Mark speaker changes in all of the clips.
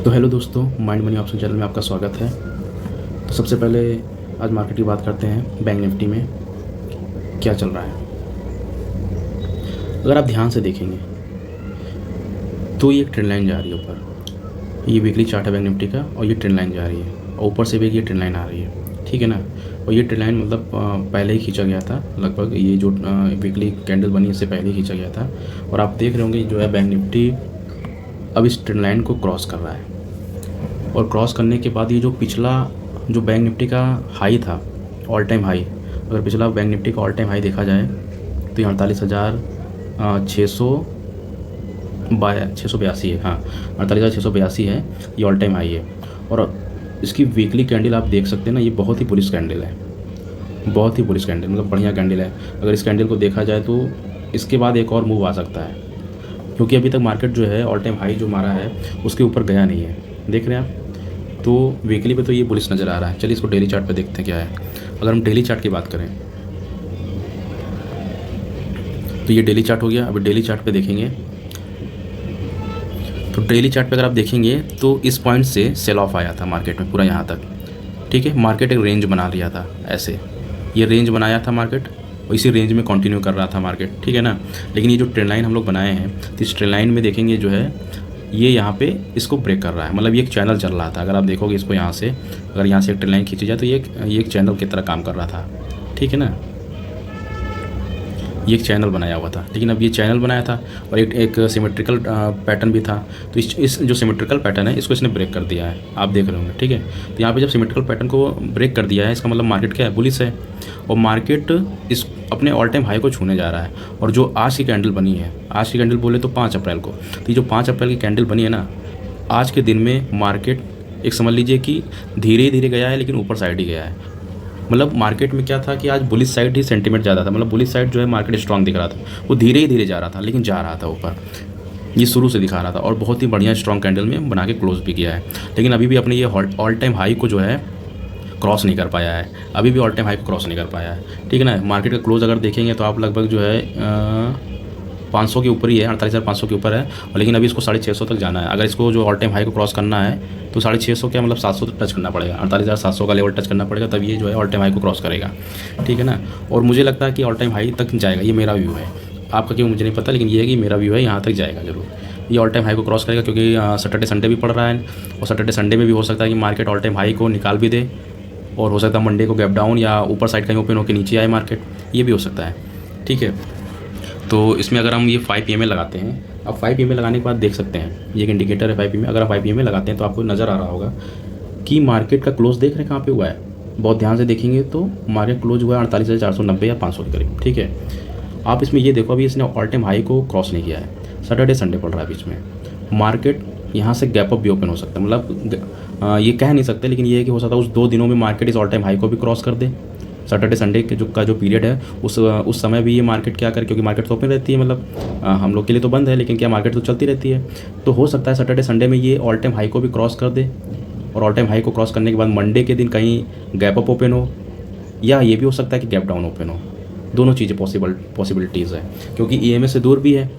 Speaker 1: तो हेलो दोस्तों, mind money option channel में आपका स्वागत है। तो सबसे पहले आज मार्केट की बात करते हैं। बैंक निफ्टी में क्या चल रहा है, अगर आप ध्यान से देखेंगे तो ये एक ट्रेंड लाइन जा रही है ऊपर। ये वीकली चार्ट है बैंक निफ्टी का और ये ट्रेंड लाइन जा रही है और ऊपर से भी ये ट्रेंड लाइन आ रही है, ठीक है ना। और ये ट्रेंड लाइन मतलब पहले ही खींचा गया था, लगभग ये जो वीकली कैंडल बनी इससे पहले ही खींचा गया था। और आप देख रहे होंगे जो है बैंक निफ्टी अब इस ट्रेंड लाइन को क्रॉस कर रहा है और क्रॉस करने के बाद ये जो पिछला जो बैंक निफ्टी का हाई था, ऑल टाइम हाई, अगर पिछला बैंक निफ्टी का ऑल टाइम हाई देखा जाए तो ये 48,682 है। हाँ, 48,682 है, ये ऑल टाइम हाई है। और इसकी वीकली कैंडल आप देख सकते हैं ना, ये बहुत ही बुलिश कैंडल है, बहुत ही बुलिश कैंडल, मतलब बढ़िया कैंडल है। अगर इस कैंडल को देखा जाए तो इसके बाद एक और मूव आ सकता है, क्योंकि अभी तक मार्केट जो है ऑल टाइम हाई जो मारा है उसके ऊपर गया नहीं है, देख रहे हैं आप। तो वीकली पे तो ये बुलिश नज़र आ रहा है। चलिए इसको डेली चार्ट पे देखते हैं क्या है। अगर हम डेली चार्ट की बात करें तो ये डेली चार्ट हो गया। अभी डेली चार्ट पे देखेंगे तो डेली चार्ट पे अगर आप देखेंगे तो इस पॉइंट से सेल ऑफ आया था मार्केट में पूरा यहाँ तक, ठीक है। मार्केट एक रेंज बना लिया था, ऐसे ये रेंज बनाया था मार्केट और इसी रेंज में कंटिन्यू कर रहा था मार्केट, ठीक है ना। लेकिन ये जो ट्रेंड लाइन हम लोग बनाए हैं तो इस ट्रेंड लाइन में देखेंगे जो है ये यहाँ पे इसको ब्रेक कर रहा है, मतलब ये एक चैनल चल रहा था। अगर आप देखोगे इसको यहाँ से, अगर यहाँ से एक ट्रेंड लाइन खींची जाए तो ये एक चैनल की तरह काम कर रहा था, ठीक है ना। ये एक चैनल बनाया हुआ था, लेकिन अब ये चैनल बनाया था और एक सिमेट्रिकल पैटर्न भी था। तो इस जो सिमेट्रिकल पैटर्न है इसको इसने ब्रेक कर दिया है, आप देख रहे होंगे, ठीक है। तो यहाँ पे जब सिमेट्रिकल पैटर्न को ब्रेक कर दिया है इसका मतलब मार्केट क्या है, बुलिश है। और मार्केट इस अपने ऑल टाइम हाई को छूने जा रहा है। और जो आज की कैंडल बनी है, आज की कैंडल बोले तो 5 अप्रैल को, तो ये जो 5 अप्रैल की कैंडल बनी है ना, आज के दिन में मार्केट एक समझ लीजिए कि धीरे धीरे गया है लेकिन ऊपर साइड ही गया है। मतलब मार्केट में क्या था कि आज बुलिश साइड ही सेंटीमेंट ज़्यादा था, मतलब बुलिश साइड जो है मार्केट स्ट्रांग दिख रहा था, वो धीरे ही धीरे जा रहा था लेकिन जा रहा था ऊपर, ये शुरू से दिखा रहा था और बहुत ही बढ़िया स्ट्रांग कैंडल में बना के क्लोज भी किया है। लेकिन अभी भी अपने ये ऑल टाइम हाई को जो है क्रॉस नहीं कर पाया है, अभी भी ऑल टाइम हाई को क्रॉस नहीं कर पाया है, ठीक है ना। मार्केट का क्लोज अगर देखेंगे तो आप लगभग जो है 500 के ऊपर ही है, 48,500 के ऊपर है। और लेकिन अभी इसको 650 तक जाना है। अगर इसको जो ऑल टाइम हाई को क्रॉस करना है तो 650 क्या मतलब 700 तक टच करना पड़ेगा, 48,700 का लेवल टच करना पड़ेगा, तब ये जो है ऑल टाइम हाई को क्रॉस करेगा, ठीक है ना। और मुझे लगता है कि ऑल टाइम हाई तक जाएगा, ये मेरा व्यू है, आपका क्यों मुझे नहीं पता, लेकिन ये है कि मेरा व्यू है यहाँ तक जाएगा ज़रूर, ये ऑल टाइम हाई को क्रॉस करेगा। क्योंकि सैटरडे संडे भी पड़ रहा है और सैटरडे संडे में भी हो सकता है कि मार्केट ऑल टाइम हाई को निकाल भी दे और हो सकता है मंडे को गैप डाउन या ऊपर साइड कहीं ओपन होकर नीचे आए मार्केट, ये भी हो सकता है, ठीक है। तो इसमें अगर हम ये 5 PM लगाते हैं, अब 5 PM लगाने के बाद देख सकते हैं ये एक इंडिकेटर है 5 PM। अगर आप 5 PM लगाते हैं तो आपको नज़र आ रहा होगा कि मार्केट का क्लोज देख रहे हैं कहाँ पे हुआ है। बहुत ध्यान से देखेंगे तो मार्केट क्लोज हुआ है 48,490 या 500 के करीब, ठीक है। आप इसमें ये देखो अभी इसने ऑल टाइम हाई को क्रॉस नहीं किया है, सैटरडे संडे पड़ रहा है बीच में, मार्केट यहाँ से गैप अप भी ओपन हो सकता है, मतलब ये कह नहीं सकते, लेकिन ये है कि हो सकता है उस 2 दिनों में मार्केट इस ऑल टाइम हाई को भी क्रॉस कर दे। सैटरडे संडे के जो पीरियड है उस समय भी ये मार्केट क्या करे, क्योंकि मार्केट तो ओपन रहती है, मतलब हम लोग के लिए तो बंद है, लेकिन क्या मार्केट तो चलती रहती है। तो हो सकता है सैटरडे संडे में ये ऑल टाइम हाई को भी क्रॉस कर दे और ऑल टाइम हाई को क्रॉस करने के बाद मंडे के दिन कहीं गैप अप ओपन हो, या ये भी हो सकता है कि गैप डाउन ओपन हो। दोनों चीज़ें पॉसिबिलिटीज़ है, क्योंकि EMA से दूर भी है।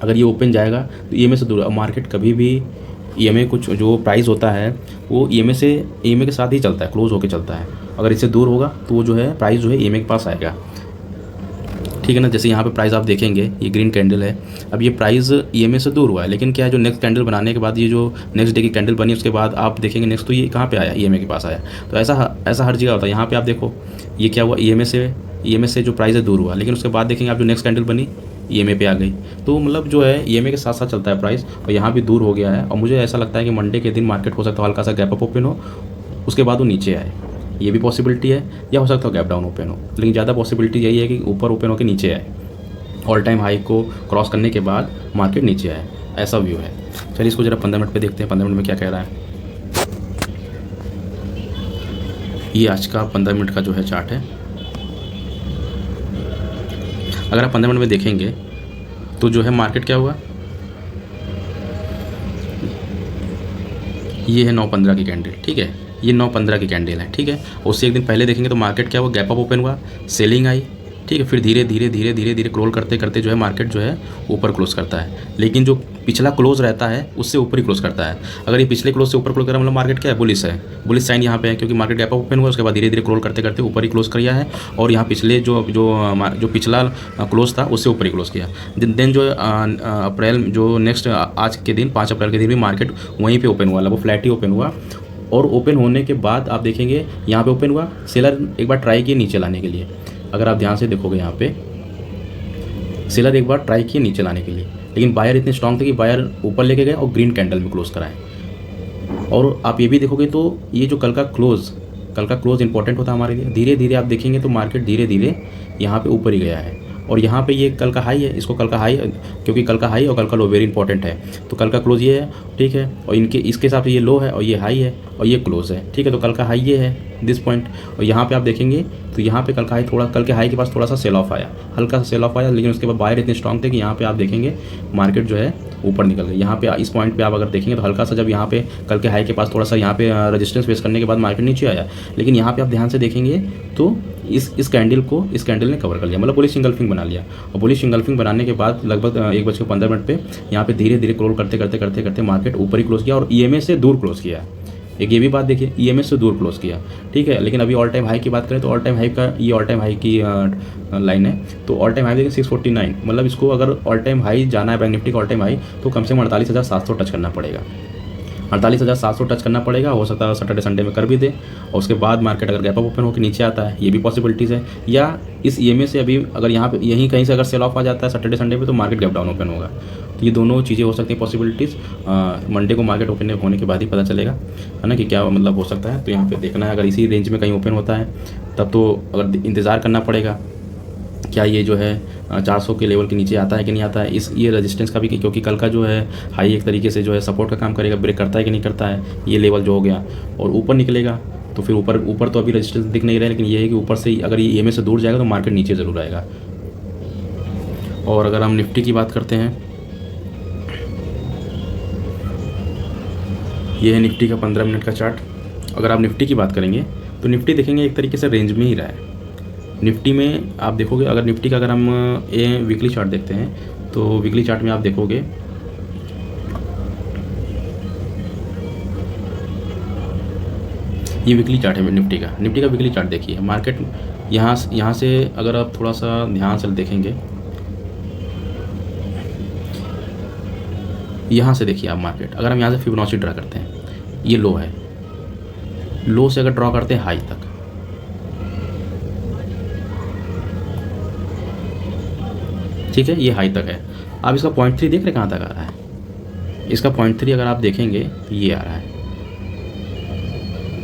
Speaker 1: अगर ये ओपन जाएगा तो EMA से दूर, मार्केट कभी भी EMA कुछ जो प्राइस होता है वो EMA के साथ ही चलता है, क्लोज होकर चलता है। अगर इससे दूर होगा तो वो जो है प्राइस जो है EMA के पास आएगा, ठीक है ना। जैसे यहाँ पे प्राइस आप देखेंगे ये ग्रीन कैंडल है, अब ये प्राइस EMA से दूर हुआ है, लेकिन क्या है जो नेक्स्ट कैंडल बनाने के बाद ये जो नेक्स्ट डे की कैंडल बनी उसके बाद आप देखेंगे नेक्स्ट तो ये कहाँ पे आया, EMA के पास आया। तो ऐसा हर जगह होता है। यहाँ पे आप देखो ये क्या हुआ, EMA से जो प्राइस है दूर हुआ, लेकिन उसके बाद देखेंगे आप जो नेक्स्ट कैंडल बनी EMA पे आ गई। तो मतलब जो है EMA के साथ साथ चलता है प्राइस, और यहाँ भी दूर हो गया है। और मुझे ऐसा लगता है कि मंडे के दिन मार्केट हो सकता है हल्का सा गैप अप ओपन हो, उसके बाद वो नीचे आए, ये भी पॉसिबिलिटी है, या हो सकता है गैप डाउन ओपन हो, लेकिन ज़्यादा पॉसिबिलिटी यही है कि ऊपर ओपन होकर नीचे आए, ऑल टाइम हाई को क्रॉस करने के बाद मार्केट नीचे आए, ऐसा व्यू है। चलिए इसको जरा 15 मिनट पे देखते हैं, 15 मिनट में क्या कह रहा है। ये आज का 15 मिनट का जो है चार्ट है। अगर आप 15 मिनट में देखेंगे तो जो है मार्केट क्या हुआ, ये है 9:15 की कैंडल, ठीक है, ये 9:15 की कैंडल है, ठीक है। उससे एक दिन पहले देखेंगे तो मार्केट क्या हुआ, गैप अप ओपन हुआ, सेलिंग आई, ठीक है। फिर धीरे धीरे क्रॉल करते करते जो है मार्केट जो है ऊपर क्लोज करता है। लेकिन जो पिछला क्लोज रहता है उससे ऊपर ही क्लोज करता है। अगर ये पिछले क्लोज से ऊपर क्लोज करा मतलब मार्केट क्या है, बुलिश है, बुलिश साइन यहाँ पे है, क्योंकि मार्केट गैप अप ओपन हुआ उसके बाद धीरे धीरे क्लोज करते करते ऊपर ही क्लोज किया है और यहाँ पिछले जो पिछला क्लोज था उससे ऊपर ही क्लोज किया। देन जो अप्रैल जो नेक्स्ट आज के दिन 5 अप्रैल के दिन भी मार्केट वहीं पे ओपन हुआ, वो फ्लैट ही ओपन हुआ। और ओपन होने के बाद आप देखेंगे यहाँ पे ओपन हुआ, सेलर एक बार ट्राई किए नीचे लाने के लिए। अगर आप ध्यान से देखोगे यहाँ पे सेलर एक बार ट्राई किए नीचे लाने के लिए, लेकिन बायर इतने स्ट्रांग थे कि बायर ऊपर लेके गए और ग्रीन कैंडल में क्लोज कराए। और आप ये भी देखोगे तो ये जो कल का क्लोज इंपॉर्टेंट होता है हमारे लिए। धीरे धीरे आप देखेंगे तो मार्केट धीरे धीरे यहाँ पे ऊपर ही गया है और यहाँ पे ये कल का हाई है, इसको कल का हाई, क्योंकि कल का हाई और कल का लो वेरी इंपॉर्टेंट है, तो कल का क्लोज ये है, ठीक है। और इसके हिसाब से ये लो है और ये हाई है और ये क्लोज है, ठीक है। तो कल का हाई ये है दिस पॉइंट। और यहाँ पे आप देखेंगे तो यहाँ पे कल के हाई के पास थोड़ा सा सेल ऑफ आया, हल्का सा सेल ऑफ आया, लेकिन उसके बाद बायर इतने स्ट्रांग थे कि यहाँ पे आप देखेंगे मार्केट जो है ऊपर निकल गई। यहाँ पे इस पॉइंट पे आप अगर देखेंगे तो हल्का सा जब यहाँ पे कल के हाई के पास थोड़ा सा यहाँ पे रेजिस्टेंस फेस करने के बाद मार्केट नीचे आया, लेकिन यहाँ पे आप ध्यान से देखेंगे तो इस कैंडल ने कवर कर लिया, मतलब बुलिश इंगल्फिंग बना लिया। और बुलिश इंगल्फिंग बनाने के बाद लगभग 1:15 पे यहाँ पे धीरे धीरे क्लोज करते मार्केट ऊपर ही क्लोज किया और ईएमए से दूर क्लोज किया। एक ये भी बात देखिए, ईएमए से दूर क्लोज किया, ठीक है। लेकिन अभी ऑल टाइम हाई की बात करें तो ऑल टाइम हाई का ये ऑल टाइम हाई की लाइन है, तो ऑल टाइम हाई देखिए 649, मतलब इसको अगर ऑल टाइम हाई जाना है बैंक निफ्टी का ऑल टाइम हाई तो कम से कम 48,700 टच करना पड़ेगा, 48,700 टच करना पड़ेगा। हो सकता है सैटरडे संडे में कर भी दे और उसके बाद मार्केट अगर गैप अप ओपन होकर नीचे आता है, ये भी पॉसिबिलिटीज़ है। या इस ईएमए से अभी अगर यहाँ पे यहीं कहीं से अगर सेल ऑफ आ जाता है सैटरडे संडे पे तो मार्केट गैप डाउन ओपन होगा। तो ये दोनों चीज़ें हो सकती हैं पॉसिबिलिटीज़। मंडे को मार्केट ओपन होने के बाद ही पता चलेगा, है ना, कि क्या मतलब हो सकता है। तो यहाँ पे देखना है, अगर इसी रेंज में कहीं ओपन होता है तब तो अगर इंतज़ार करना पड़ेगा क्या ये जो है 400 के लेवल के नीचे आता है कि नहीं आता है। ये रेजिस्टेंस का भी, क्योंकि कल का जो है हाई एक तरीके से जो है सपोर्ट का काम करेगा, ब्रेक करता है कि नहीं करता है, ये लेवल जो हो गया और ऊपर निकलेगा तो फिर ऊपर तो अभी रेजिस्टेंस दिख नहीं रहा है, लेकिन ये है कि ऊपर से अगर ये ईएमए से दूर जाएगा तो मार्केट नीचे ज़रूर आएगा। और अगर हम निफ्टी की बात करते हैं, ये है निफ्टी का 15 मिनट का चार्ट। अगर आप निफ्टी की बात करेंगे तो निफ्टी देखेंगे एक तरीके से रेंज में ही रहा है। निफ्टी में आप देखोगे, अगर निफ्टी का अगर हम वीकली चार्ट देखते हैं तो वीकली चार्ट में आप देखोगे ये वीकली चार्ट है निफ्टी का वीकली चार्ट देखिए। मार्केट यहाँ से अगर आप थोड़ा सा ध्यान से देखेंगे, यहाँ से देखिए आप मार्केट, अगर हम यहाँ से फिबोनाची ड्रा करते हैं, ये लो है, लो से अगर ड्रॉ करते हैं हाई तक, ठीक है, ये हाई तक है। आप इसका 0.3 देख रहे कहाँ तक आ रहा है। इसका 0.3 अगर आप देखेंगे ये आ रहा है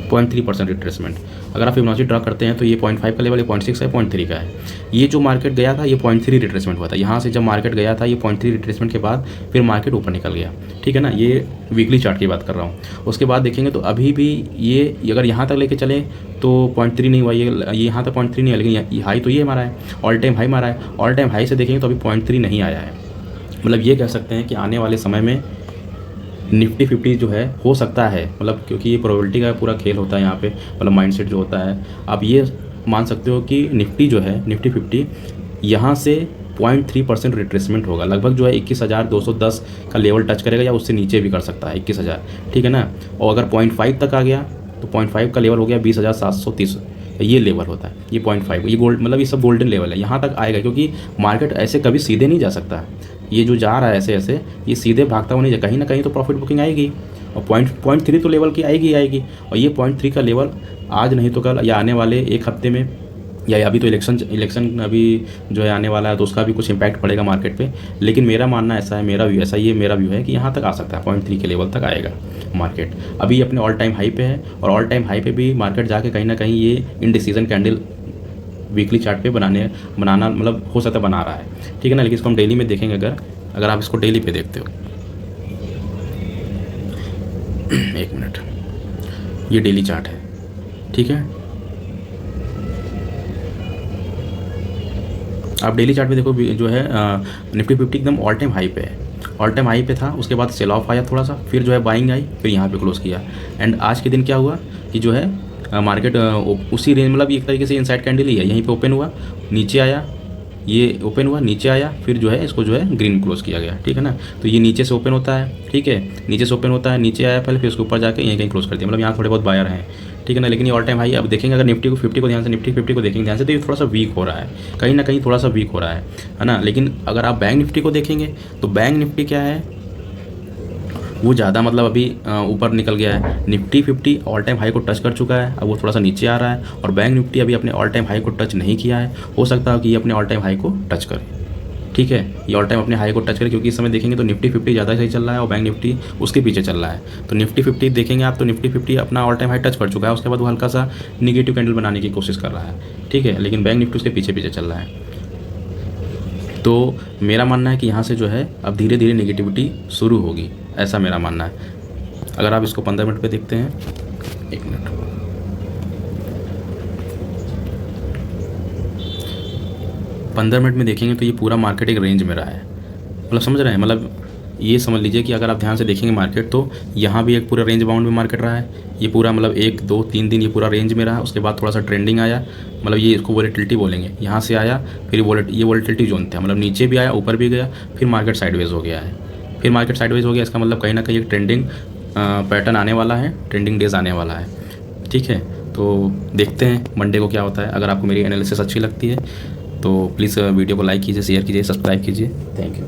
Speaker 1: 0.3% रिट्रेसमेंट। अगर आप फिबोनाची ड्रा करते हैं तो ये 0.5 का लेवल, ये 0.6 है, 0.3 का है। ये जो मार्केट गया था ये 0.3 रिट्रेसमेंट हुआ था। यहाँ से जब मार्केट गया था ये 0.3 रिट्रेसमेंट के बाद फिर मार्केट ऊपर निकल गया, ठीक है ना। ये वीकली चार्ट की बात कर रहा हूँ। उसके बाद देखेंगे तो अभी भी ये अगर यहाँ तक लेके चले तो 0.3 नहीं हुआ, ये यहाँ तक 0.3 नहीं है, लेकिन हाई तो ये हमारा है, ऑल टाइम हाई मारा है। ऑल टाइम हाई से देखेंगे तो अभी 0.3 नहीं आया है। मतलब ये कह सकते हैं कि आने वाले समय में निफ्टी 50 जो है हो सकता है, मतलब क्योंकि ये प्रोबेबिलिटी का पूरा खेल होता है यहाँ पे, मतलब माइंडसेट जो होता है। आप ये मान सकते हो कि निफ्टी जो है निफ्टी 50 यहाँ से 0.3% रिट्रेसमेंट होगा, लगभग जो है 21,210 का लेवल टच करेगा या उससे नीचे भी कर सकता है 21,000, ठीक है ना। और अगर 0.5 तक आ गया तो 0.5 का लेवल हो गया 20,730, ये लेवल होता है, ये 0.5, ये गोल्ड, मतलब ये सब गोल्डन लेवल है, यहाँ तक आएगा। क्योंकि मार्केट ऐसे कभी सीधे नहीं जा सकता, ये जो जा रहा है ऐसे ऐसे, ये सीधे भागता हुआ नहीं, कहीं ना कहीं तो प्रॉफिट बुकिंग आएगी और 0.3 तो लेवल की आएगी। और ये 0.3 का लेवल आज नहीं तो कल या आने वाले एक हफ्ते में, या अभी तो इलेक्शन अभी जो है आने वाला है तो उसका भी कुछ इम्पैक्ट पड़ेगा मार्केट पे। लेकिन मेरा मानना ऐसा है, मेरा व्यू है कि यहाँ तक आ सकता है, 0.3 के लेवल तक आएगा मार्केट। अभी अपने ऑल टाइम हाई पे है और ऑल टाइम हाई पे भी मार्केट जाके कहीं ना कहीं ये इनडिसीजन कैंडल वीकली चार्ट पे बनाना मतलब हो सकता है बना रहा है, ठीक है ना। लेकिन इसको हम डेली में देखेंगे, अगर आप इसको डेली पे देखते हो, एक मिनट, ये डेली चार्ट है, ठीक है। आप डेली चार्ट पे देखो जो है निफ्टी 50 एकदम ऑल टाइम हाई पे है, ऑल टाइम हाई पे था। उसके बाद सेल ऑफ आया थोड़ा सा, फिर जो है बाइंग आई, फिर यहाँ पे क्लोज किया। एंड आज के दिन क्या हुआ कि जो है मार्केट उसी रेंज, मतलब एक तरीके से इनसाइड कैंडल ही है, यहीं पे ओपन हुआ, नीचे आया, ये ओपन हुआ, नीचे आया, फिर जो है इसको जो है ग्रीन क्लोज किया गया, ठीक है ना। तो ये नीचे से ओपन होता है, ठीक है, नीचे से ओपन होता है, नीचे आया पहले, फिर उसके ऊपर जाके यहीं कहीं क्लोज कर दिया, मतलब यहाँ थोड़े बहुत बायर हैं, ठीक है ना। लेकिन ये ऑल टाइम हाई अब देखेंगे, अगर निफ्टी को 50 को ध्यान से, निफ्टी 50 को देखेंगे ध्यान से, तो ये थोड़ा सा वीक हो रहा है, कहीं ना कहीं थोड़ा सा वीक हो रहा है ना। लेकिन अगर आप बैंक निफ्टी को देखेंगे तो बैंक निफ्टी क्या है, वो ज़्यादा मतलब अभी ऊपर निकल गया है। निफ्टी 50 ऑल टाइम हाई को टच कर चुका है, अब वो थोड़ा सा नीचे आ रहा है, और बैंक निफ्टी अभी अपने ऑल टाइम हाई को टच नहीं किया है। हो सकता है कि ये अपने ऑल टाइम हाई को टच करे, ठीक है, ये ऑल टाइम अपने हाई को टच करे, क्योंकि इस समय देखेंगे तो निफ्टी 50 ज़्यादा सही चल रहा है और बैंक निफ्टी उसके पीछे चल रहा है। तो निफ्टी 50 देखेंगे आप तो निफ्टी 50 अपना ऑल टाइम हाई टच कर चुका है, उसके बाद वो हल्का सा निगेटिव कैंडल बनाने की कोशिश कर रहा है, ठीक है, लेकिन बैंक निफ्टी उसके पीछे पीछे चल रहा है। तो मेरा मानना है कि यहाँ से जो है अब धीरे धीरे नेगेटिविटी शुरू होगी, ऐसा मेरा मानना है। अगर आप इसको 15 मिनट पे देखते हैं, 1 मिनट, 15 मिनट में देखेंगे तो ये पूरा मार्केट एक रेंज में रहा है, मतलब समझ रहे हैं, मतलब ये समझ लीजिए कि अगर आप ध्यान से देखेंगे मार्केट, तो यहाँ भी एक पूरा रेंज बाउंड में मार्केट रहा है, ये पूरा मतलब 1 2 3 दिन ये पूरा रेंज में रहा। उसके बाद थोड़ा सा ट्रेंडिंग आया, मतलब ये इसको वोलेटिलिटी बोलेंगे, यहाँ से आया, फिर ये वोलेटिलिटी जोन था, मतलब नीचे भी आया, ऊपर भी गया, फिर मार्केट साइडवेज हो गया है, फिर मार्केट साइडवेज हो गया। इसका मतलब कहीं ना कहीं एक ट्रेंडिंग पैटर्न आने वाला है, ट्रेंडिंग डेज आने वाला है, ठीक है। तो देखते हैं मंडे को क्या होता है। अगर आपको मेरी एनालिसिस अच्छी लगती है तो प्लीज़ वीडियो को लाइक कीजिए, शेयर कीजिए, सब्सक्राइब कीजिए। Thank you.